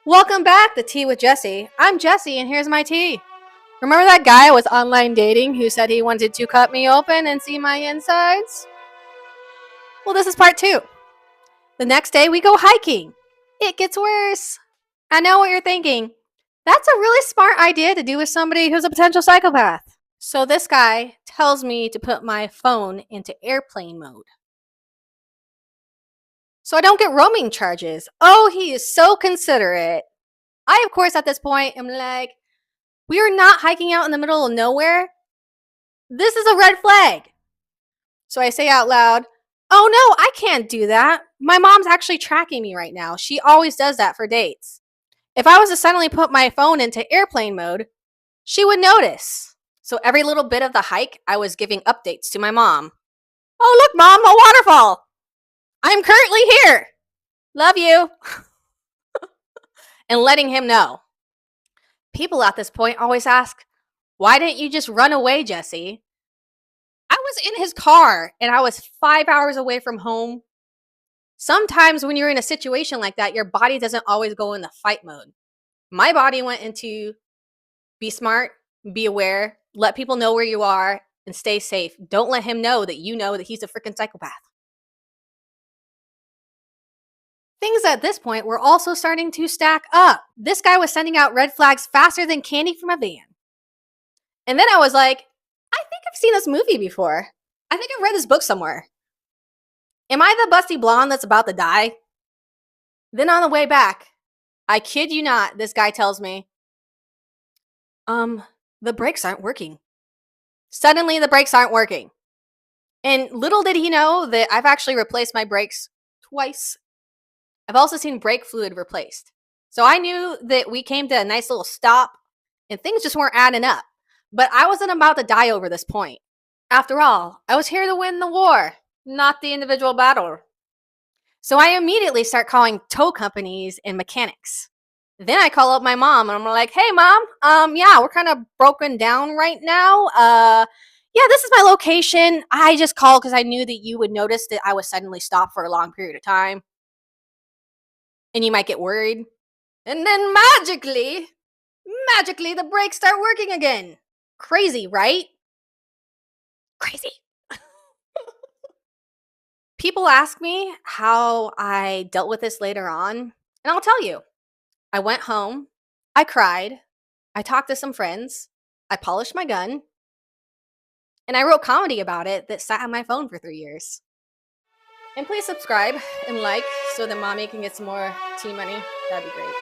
Welcome back to Tea with Jesse. I'm Jesse, and here's my tea. Remember that guy I was online dating who said he wanted to cut me open and see my insides? Well, this is part two. The next day, we go hiking. It gets worse. I know what you're thinking. That's a really smart idea to do with somebody who's a potential psychopath. So, this guy tells me to put my phone into airplane mode so I don't get roaming charges. Oh, he is so considerate. I, of course, at this point am like, we are not hiking out in the middle of nowhere. This is a red flag. So I say out loud, oh no, I can't do that. My mom's actually tracking me right now. She always does that for dates. If I was to suddenly put my phone into airplane mode, she would notice. So every little bit of the hike, I was giving updates to my mom. Oh, look, Mom, a waterfall. I'm currently here. Love you. And letting him know. People at this point always ask, why didn't you just run away, Jesse? I was in his car and I was 5 hours away from home. Sometimes when you're in a situation like that, your body doesn't always go in the fight mode. My body went into be smart, be aware, let people know where you are, and stay safe. Don't let him know that he's a freaking psychopath. Things at this point were also starting to stack up. This guy was sending out red flags faster than candy from a van. And then I was like, I think I've seen this movie before. I think I've read this book somewhere. Am I the busty blonde that's about to die? Then on the way back, I kid you not, this guy tells me, the brakes aren't working. Suddenly, the brakes aren't working. And little did he know that I've actually replaced my brakes twice. I've also seen brake fluid replaced. So I knew that we came to a nice little stop and things just weren't adding up. But I wasn't about to die over this point. After all, I was here to win the war, not the individual battle. So I immediately start calling tow companies and mechanics. Then I call up my mom and I'm like, hey mom, yeah, we're kind of broken down right now. Yeah, this is my location. I just called because I knew that you would notice that I was suddenly stopped for a long period of time. And you might get worried. And then magically, the brakes start working again. Crazy, right? Crazy. People ask me how I dealt with this later on, and I'll tell you. I went home, I cried, I talked to some friends, I polished my gun, and I wrote comedy about it that sat on my phone for 3 years. And please subscribe and like so that mommy can get some more tea money. That'd be great.